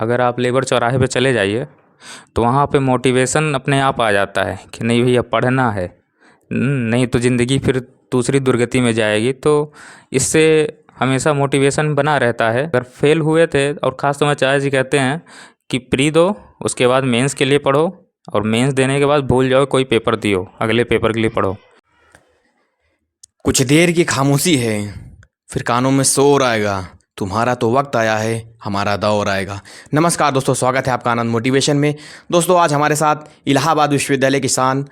अगर आप लेबर चौराहे पे चले जाइए तो वहाँ पे मोटिवेशन अपने आप आ जाता है कि नहीं भैया पढ़ना है। नहीं तो ज़िंदगी फिर दूसरी दुर्गति में जाएगी। तो इससे हमेशा मोटिवेशन बना रहता है। अगर फेल हुए थे और ख़ास तौर में चाचा जी कहते हैं कि प्री दो, उसके बाद मेंस के लिए पढ़ो, और मेंस देने के बाद भूल जाओ कोई पेपर दियो, अगले पेपर के लिए पढ़ो। कुछ देर की खामोशी है, फिर कानों में शोर आएगा। तुम्हारा तो वक्त आया है, हमारा दौर आएगा। नमस्कार दोस्तों, स्वागत है आपका आनंद मोटिवेशन में। दोस्तों, आज हमारे साथ इलाहाबाद विश्वविद्यालय किसान,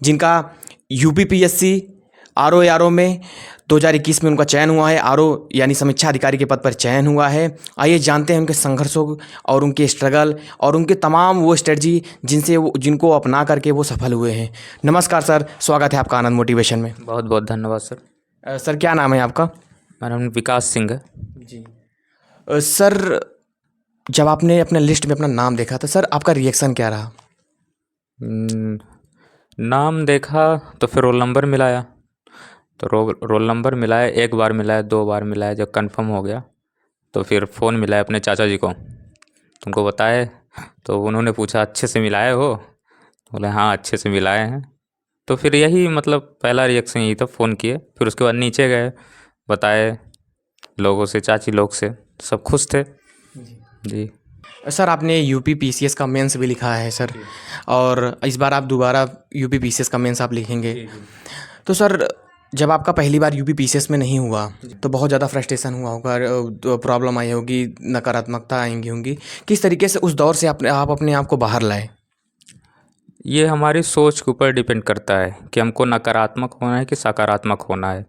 जिनका यूपीपीएससी आरओ में 2021 में उनका चयन हुआ है। आरओ यानी समीक्षा अधिकारी के पद पर चयन हुआ है। आइए जानते हैं उनके संघर्षों और उनके स्ट्रगल और उनके तमाम वो स्ट्रेटजी जिनको अपना करके वो सफल हुए हैं। नमस्कार सर, स्वागत है आपका आनंद मोटिवेशन में। बहुत बहुत धन्यवाद सर। सर, क्या नाम है आपका? मेरा नाम विकास सिंह है। जी। सर, जब आपने अपने लिस्ट में अपना नाम देखा तो सर आपका रिएक्शन क्या रहा? नाम देखा तो फिर रोल नंबर मिलाया। तो रोल नंबर मिलाया, एक बार मिलाया, दो बार मिलाया। जब कंफर्म हो गया तो फिर फ़ोन मिलाया अपने चाचा जी को, तुमको बताए। तो उन्होंने पूछा अच्छे से मिलाए हो? बोले हाँ अच्छे से मिलाए हैं। तो फिर यही मतलब पहला रिएक्शन यही था, फ़ोन किए। फिर उसके बाद नीचे गए, बताए लोगों से, चाची लोग से, सब खुश थे जी। सर, आपने यूपी पीसीएस का मेंस भी लिखा है सर, और इस बार आप दोबारा यूपी पीसीएस का मेंस आप लिखेंगे। तो सर, जब आपका पहली बार यूपी पीसीएस में नहीं हुआ तो बहुत ज़्यादा फ्रस्ट्रेशन हुआ होगा, प्रॉब्लम आई होगी, नकारात्मकता आएंगी होंगी। किस तरीके से उस दौर से आप अपने आप को बाहर लाए? ये हमारी सोच के ऊपर डिपेंड करता है कि हमको नकारात्मक होना है कि सकारात्मक होना है।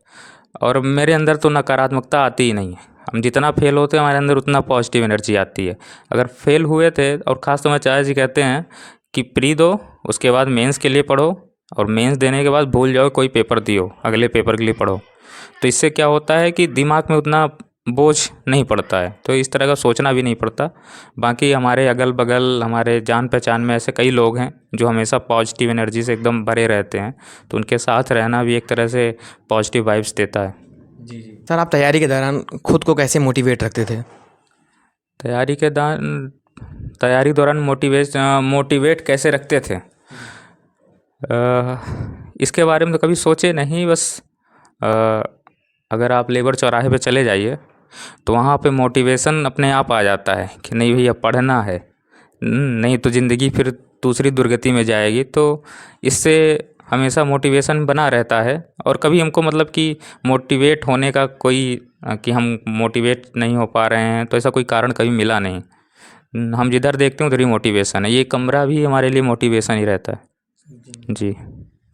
और मेरे अंदर तो नकारात्मकता आती ही नहीं है। हम जितना फेल होते हैं हमारे अंदर उतना पॉजिटिव एनर्जी आती है। अगर फेल हुए थे और ख़ास तौर में चाचा जी कहते हैं कि प्री दो, उसके बाद मेंस के लिए पढ़ो, और मेंस देने के बाद भूल जाओ कोई पेपर दियो, अगले पेपर के लिए पढ़ो। तो इससे क्या होता है कि दिमाग में उतना बोझ नहीं पड़ता है, तो इस तरह का सोचना भी नहीं पड़ता। बाकी हमारे अगल बगल, हमारे जान पहचान में ऐसे कई लोग हैं जो हमेशा पॉजिटिव एनर्जी से एकदम भरे रहते हैं। तो उनके साथ रहना भी एक तरह से पॉजिटिव वाइब्स देता है। जी जी। सर, आप तैयारी के दौरान खुद को कैसे मोटिवेट रखते थे? तैयारी के दौरान तैयारी दौरान मोटिवेट कैसे रखते थे, इसके बारे में तो कभी सोचे नहीं। बस अगर आप लेबर चौराहे पे चले जाइए तो वहाँ पे मोटिवेशन अपने आप आ जाता है कि नहीं भैया पढ़ना है। नहीं तो ज़िंदगी फिर दूसरी दुर्गति में जाएगी। तो इससे हमेशा मोटिवेशन बना रहता है। और कभी हमको मतलब कि मोटिवेट होने का कोई कि हम मोटिवेट नहीं हो पा रहे हैं, तो ऐसा कोई कारण कभी मिला नहीं। हम जिधर देखते हैं उधर ही मोटिवेशन है। ये कमरा भी हमारे लिए मोटिवेशन ही रहता है जी।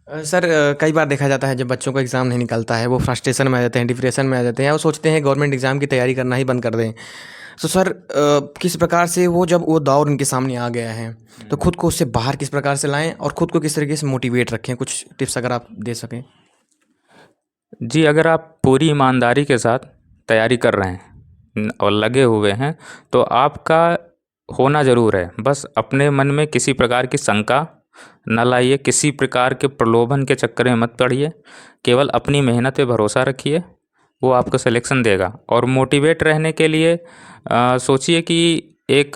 सर, कई बार देखा जाता है जब बच्चों का एग्ज़ाम नहीं निकलता है, वो फ्रस्ट्रेशन में आ जाते हैं, डिप्रेशन में आ जाते हैं, वो सोचते हैं गवर्नमेंट एग्ज़ाम की तैयारी करना ही बंद कर दें। तो सर, किस प्रकार से जब वो दौर उनके सामने आ गया है तो खुद को उससे बाहर किस प्रकार से लाएं और खुद को किस तरीके से मोटिवेट रखें? कुछ टिप्स अगर आप दे सकें। जी, अगर आप पूरी ईमानदारी के साथ तैयारी कर रहे हैं और लगे हुए हैं तो आपका होना ज़रूर है। बस अपने मन में किसी प्रकार की शंका न लाइए, किसी प्रकार के प्रलोभन के चक्कर में मत पड़िए। केवल अपनी मेहनत पे भरोसा रखिए, वो आपको सिलेक्शन देगा। और मोटिवेट रहने के लिए सोचिए कि एक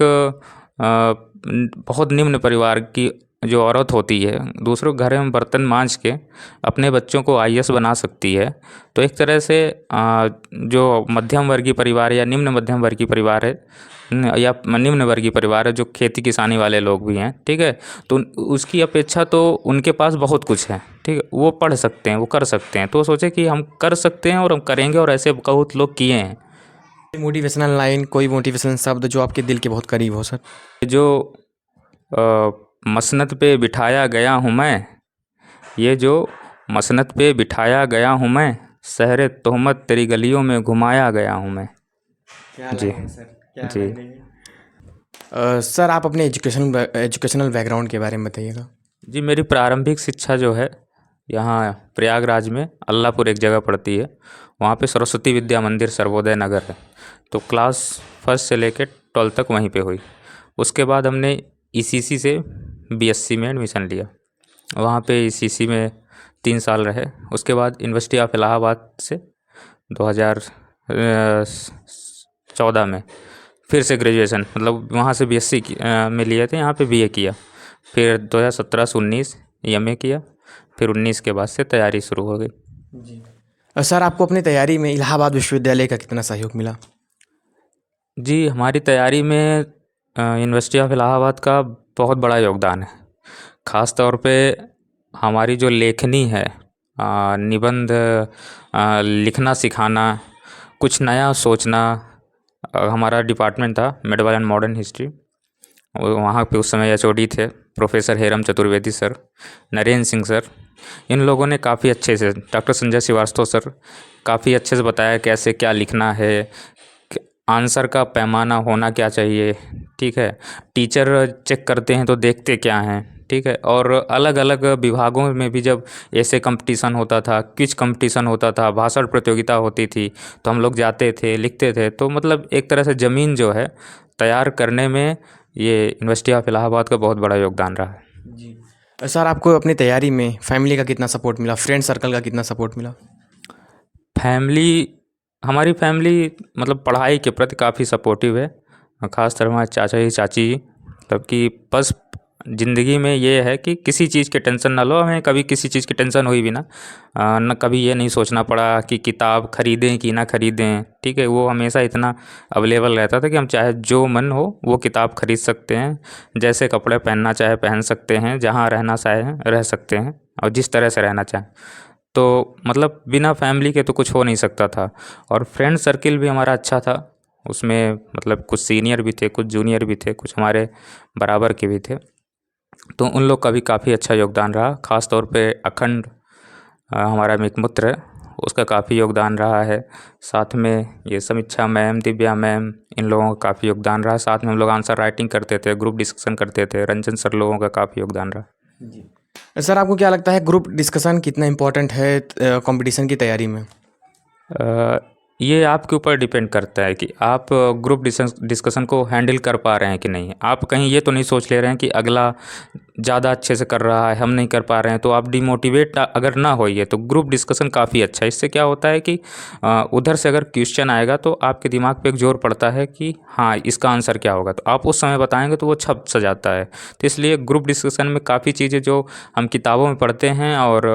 बहुत निम्न परिवार की जो औरत होती है, दूसरों के घर में बर्तन मांज के अपने बच्चों को आईएएस बना सकती है। तो एक तरह से जो मध्यम वर्गीय परिवार या निम्न मध्यम वर्गीय परिवार है, या निम्न वर्गीय परिवार है, जो खेती किसानी वाले लोग भी हैं, ठीक है, तो उसकी अपेक्षा तो उनके पास बहुत कुछ है, ठीक है, वो पढ़ सकते हैं, वो कर सकते हैं। तो सोचे कि हम कर सकते हैं और हम करेंगे, और ऐसे बहुत लोग किए हैं। मोटिवेशनल लाइन, कोई मोटिवेशनल शब्द जो आपके दिल के बहुत करीब हो सर? जो मसनद पे बिठाया गया हूँ मैं, ये जो मसनद पे बिठाया गया हूँ मैं, शहरे तोहमत तेरी गलियों में घुमाया गया हूँ मैं। क्या जी लाइन है सर, क्या जी। लाइन है। सर, आप अपने एजुकेशनल बैकग्राउंड के बारे में बताइएगा। जी, मेरी प्रारंभिक शिक्षा जो है यहाँ प्रयागराज में अल्लाहपुर एक जगह पड़ती है, वहाँ पे सरस्वती विद्या मंदिर सर्वोदय नगर है। तो क्लास फर्स्ट से लेकर 12 तक वहीं पे हुई। उसके बाद हमने ईसीसी से बीएससी में एडमिशन लिया। वहाँ पे ईसीसी में 3 साल रहे। उसके बाद यूनिवर्सिटी ऑफ इलाहाबाद से 2014 में फिर से ग्रेजुएशन मतलब वहाँ से बीएससी में लिए थे, यहाँ पे बीए किया। फिर 2017 से 19 एमए किया। फिर 19 के बाद से तैयारी शुरू हो गई। जी। सर आपको अपनी तैयारी में इलाहाबाद विश्वविद्यालय का कितना सहयोग मिला? जी, हमारी तैयारी में यूनिवर्सिटी ऑफ इलाहाबाद का बहुत बड़ा योगदान है। ख़ास तौर पे हमारी जो लेखनी है, निबंध लिखना सिखाना, कुछ नया सोचना। हमारा डिपार्टमेंट था मेडिवल एंड मॉडर्न हिस्ट्री। वहाँ पे उस समय एचओडी थे professor Heram Chaturvedi sir, Narendra Singh sir. इन लोगों ने काफ़ी अच्छे से, डॉक्टर संजय श्रीवास्तव सर, काफ़ी अच्छे से बताया कैसे क्या लिखना है, आंसर का पैमाना होना क्या चाहिए। ठीक है, टीचर चेक करते हैं तो देखते क्या हैं। ठीक है, और अलग अलग विभागों में भी जब ऐसे कंपटीशन होता था, क्विज कंपटीशन होता था, भाषण प्रतियोगिता होती थी, तो हम लोग जाते थे, लिखते थे। तो मतलब एक तरह से ज़मीन जो है तैयार करने में ये यूनिवर्सिटी ऑफ इलाहाबाद का बहुत बड़ा योगदान रहा है। जी। सर आपको अपनी तैयारी में फैमिली का कितना सपोर्ट मिला, फ्रेंड सर्कल का कितना सपोर्ट मिला? हमारी फैमिली मतलब पढ़ाई के प्रति काफ़ी सपोर्टिव है। ख़ास तौर हमारे चाचा जी चाची जी, मतलब कि बस ज़िंदगी में ये है कि किसी चीज़ की टेंशन ना लो। हमें कभी किसी चीज़ की टेंशन हुई भी ना, न कभी ये नहीं सोचना पड़ा कि किताब खरीदें कि ना खरीदें। ठीक है, वो हमेशा इतना अवेलेबल रहता था कि हम चाहे जो मन हो वो किताब खरीद सकते हैं, जैसे कपड़े पहनना चाहे पहन सकते हैं, जहाँ रहना चाहे रह सकते हैं, और जिस तरह से रहना चाहें। तो मतलब बिना फैमिली के तो कुछ हो नहीं सकता था। और फ्रेंड सर्किल भी हमारा अच्छा था। उसमें मतलब कुछ सीनियर भी थे, कुछ जूनियर भी थे, कुछ हमारे बराबर के भी थे। तो उन लोग का भी काफ़ी अच्छा योगदान रहा। ख़ास तौर पे अखंड हमारा एक मित्र है, उसका काफ़ी योगदान रहा है। साथ में ये समीक्षा मैम, दिव्या मैम, इन लोगों का काफ़ी योगदान रहा। साथ में हम लोग आंसर राइटिंग करते थे, ग्रुप डिस्कशन करते थे। रंजन सर लोगों का काफ़ी योगदान रहा। जी। सर आपको क्या लगता है ग्रुप डिस्कशन कितना इम्पोर्टेंट है कंपटीशन की तैयारी में? ये आपके ऊपर डिपेंड करता है कि आप ग्रुप डिस्कशन को हैंडल कर पा रहे हैं कि नहीं। आप कहीं ये तो नहीं सोच ले रहे हैं कि अगला ज़्यादा अच्छे से कर रहा है, हम नहीं कर पा रहे हैं, तो आप डिमोटिवेट अगर ना होइए तो ग्रुप डिस्कशन काफ़ी अच्छा है। इससे क्या होता है कि उधर से अगर क्वेश्चन आएगा तो आपके दिमाग पे एक जोर पड़ता है कि हाँ इसका आंसर क्या होगा, तो आप उस समय बताएंगे तो वो छप सा जाता है। तो इसलिए ग्रुप डिस्कशन में काफ़ी चीज़ें जो हम किताबों में पढ़ते हैं और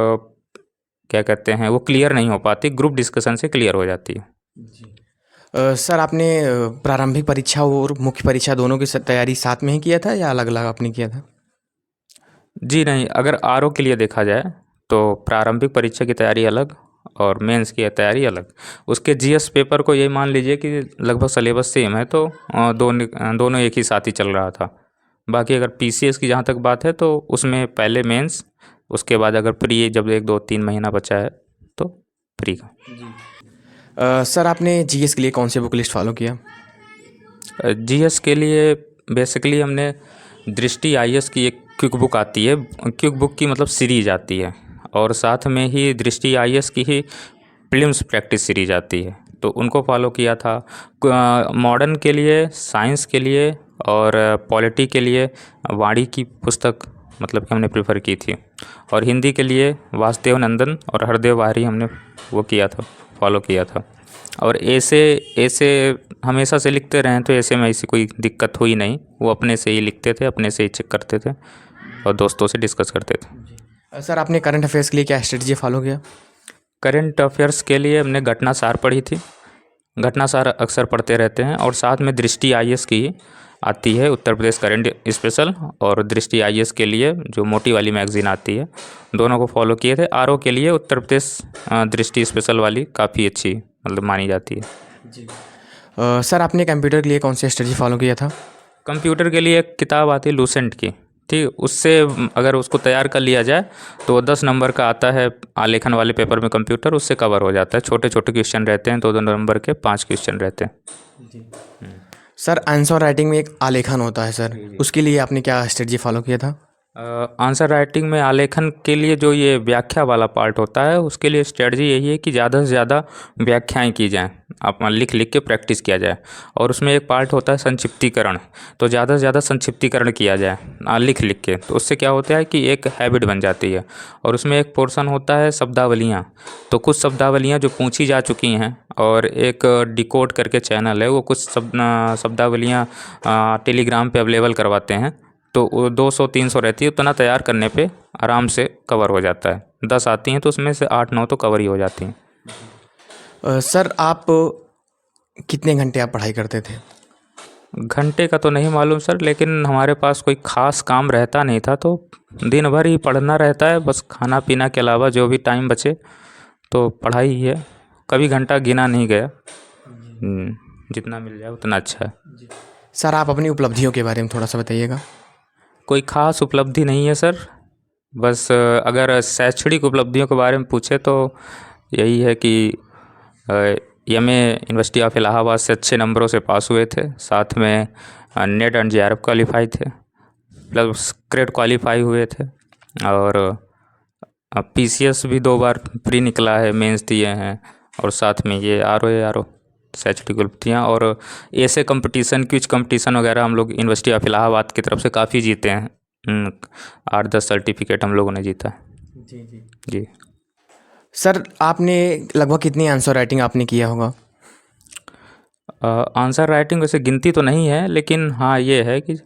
क्या कहते हैं वो क्लियर नहीं हो पाती, ग्रुप डिस्कशन से क्लियर हो जाती है। सर आपने प्रारंभिक परीक्षा और मुख्य परीक्षा दोनों की तैयारी साथ में ही किया था या अलग अलग आपने किया था? जी नहीं, अगर आरओ के लिए देखा जाए तो प्रारंभिक परीक्षा की तैयारी अलग और मेंस की तैयारी अलग। उसके जीएस पेपर को ये मान लीजिए कि लगभग सिलेबस सेम है, तो दोनों एक ही साथ ही चल रहा था। बाकी अगर पीसीएस की जहाँ तक बात है तो उसमें पहले मेंस, उसके बाद अगर प्री जब 1 2 3 महीना बचा है तो प्री का। सर आपने जीएस के लिए कौन से बुक लिस्ट फॉलो किया? जीएस के लिए बेसिकली हमने दृष्टि आईएएस की एक क्विक बुक आती है, क्विक बुक की मतलब सीरीज आती है, और साथ में ही दृष्टि आईएएस की ही प्रीलिम्स प्रैक्टिस सीरीज आती है, तो उनको फॉलो किया था। मॉडर्न के लिए, साइंस के लिए और पॉलिटी के लिए वाणी की पुस्तक मतलब कि हमने प्रेफर की थी, और हिंदी के लिए वासुदेव नंदन और हरदेव वारी हमने वो किया था, फॉलो किया था। और ऐसे ऐसे हमेशा से लिखते रहें तो ऐसे में ऐसी कोई दिक्कत हुई नहीं। वो अपने से ही लिखते थे, अपने से ही चेक करते थे और दोस्तों से डिस्कस करते थे। सर आपने करंट अफेयर्स के लिए क्या स्ट्रेटजी फॉलो किया? करंट अफेयर्स के लिए हमने घटनासार पढ़ी थी। घटनासार अक्सर पढ़ते रहते हैं, और साथ में दृष्टि आईएएस की आती है, उत्तर प्रदेश करंट स्पेशल, और दृष्टि आईएएस के लिए जो मोटी वाली मैगजीन आती है, दोनों को फॉलो किए थे। आरओ के लिए उत्तर प्रदेश दृष्टि स्पेशल वाली काफ़ी अच्छी मतलब मानी जाती है। जी। सर आपने कंप्यूटर के लिए कौन सी स्ट्रेटजी फॉलो किया था? कंप्यूटर के लिए एक किताब आती है लूसेंट की, ठीक, उससे अगर उसको तैयार कर लिया जाए तो 10 नंबर का आता है आलेखन वाले पेपर में कंप्यूटर, उससे कवर हो जाता है। छोटे छोटे क्वेश्चन रहते हैं, 2 2 नंबर के 5 क्वेश्चन रहते हैं। जी। सर आंसर राइटिंग में एक आलेखन होता है सर, उसके लिए आपने क्या स्ट्रेटजी फॉलो किया था? आंसर राइटिंग में आलेखन के लिए जो ये व्याख्या वाला पार्ट होता है, उसके लिए स्ट्रेटजी यही है कि ज़्यादा से ज़्यादा व्याख्याएं की जाएं। आप लिख लिख के प्रैक्टिस किया जाए। और उसमें एक पार्ट होता है संक्षिप्तीकरण, तो ज़्यादा से ज़्यादा संक्षिप्तीकरण किया जाए लिख लिख के, तो उससे क्या होता है कि एक हैबिट बन जाती है। और उसमें एक पोर्शन होता है शब्दावलियाँ, तो कुछ शब्दावलियाँ जो पूछी जा चुकी हैं, और एक डिकोड करके चैनल है, वो कुछ शब्दावलियाँ टेलीग्राम पे अवेलेबल करवाते हैं, तो वो 200-300 रहती है, उतना तैयार करने पे आराम से कवर हो जाता है। 10 आती हैं तो उसमें से 8-9 तो कवर ही हो जाती हैं। सर आप कितने घंटे आप पढ़ाई करते थे? घंटे का तो नहीं मालूम सर, लेकिन हमारे पास कोई ख़ास काम रहता नहीं था, तो दिन भर ही पढ़ना रहता है, बस खाना पीना के अलावा जो भी टाइम बचे तो पढ़ाई ही है। कभी घंटा गिना नहीं गया। जितना मिल जाए उतना अच्छा है। सर आप अपनी उपलब्धियों के बारे में थोड़ा सा बताइएगा। कोई ख़ास उपलब्धि नहीं है सर, बस अगर शैक्षणिक उपलब्धियों के बारे में पूछे तो यही है कि एमए यूनिवर्सिटी ऑफ इलाहाबाद से अच्छे नंबरों से पास हुए थे, साथ में नेट एंड जेआरएफ क्वालिफाई थे, प्लस ग्रेड क्वालिफाई हुए थे, और पीसीएस भी 2 बार प्री निकला है, मेंस दिए हैं, और साथ में ये आरओ शैक्षणिक उपलब्धियाँ, और ऐसे कंपटीशन क्विज कंपटीशन वगैरह हम लोग यूनिवर्सिटी ऑफ इलाहाबाद की तरफ से काफ़ी जीते हैं। 8-10 सर्टिफिकेट हम लोगों ने जीता है। जी। सर आपने लगभग कितनी आंसर राइटिंग आपने किया होगा? आंसर राइटिंग वैसे गिनती तो नहीं है, लेकिन हाँ ये है कि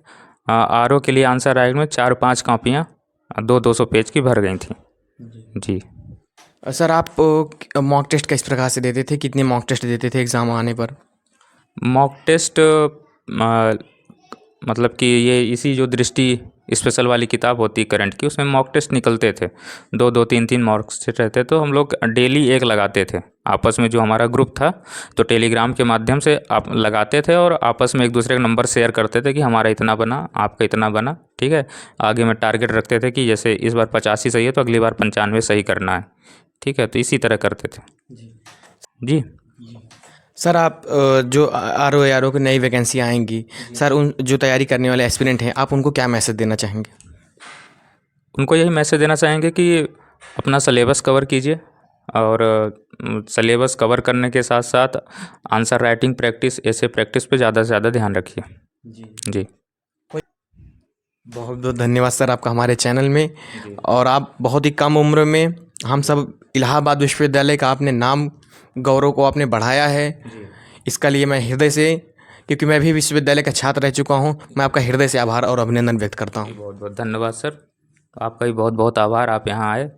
आरओ के लिए आंसर राइटिंग में 4-5 कॉपियाँ 200 पेज की भर गई थी। जी। सर आप मॉक टेस्ट किस प्रकार से देते थे? कितने मॉक टेस्ट देते थे एग्ज़ाम आने पर? मॉक टेस्ट मतलब कि ये इसी जो दृष्टि स्पेशल वाली किताब होती है करंट की, उसमें मॉक टेस्ट निकलते थे, 2-2 3-3 मॉक टेस्ट रहते, तो हम लोग डेली एक लगाते थे आपस में। जो हमारा ग्रुप था तो टेलीग्राम के माध्यम से आप लगाते थे, और आपस में एक दूसरे का नंबर शेयर करते थे कि हमारा इतना बना, आपका इतना बना, ठीक है। आगे में टारगेट रखते थे कि जैसे इस बार 85 सही है तो अगली बार 95 सही करना है, ठीक है, तो इसी तरह करते थे। जी। सर आप जो आर ओ की नई वैकेंसी आएंगी, सर उन जो तैयारी करने वाले एस्पिरेंट हैं, आप उनको क्या मैसेज देना चाहेंगे? उनको यही मैसेज देना चाहेंगे कि अपना सिलेबस कवर कीजिए, और सिलेबस कवर करने के साथ साथ आंसर राइटिंग प्रैक्टिस, ऐसे प्रैक्टिस पे ज़्यादा से ज़्यादा ध्यान रखिए। जी। बहुत बहुत धन्यवाद सर आपका हमारे चैनल में। और आप बहुत ही कम उम्र में हम सब इलाहाबाद विश्वविद्यालय का आपने नाम गौरव को आपने बढ़ाया है, इसका लिए मैं हृदय से, क्योंकि मैं भी विश्वविद्यालय का छात्र रह चुका हूं, मैं आपका हृदय से आभार और अभिनंदन व्यक्त करता हूं। बहुत बहुत धन्यवाद सर, आपका भी बहुत बहुत आभार, आप यहाँ आए।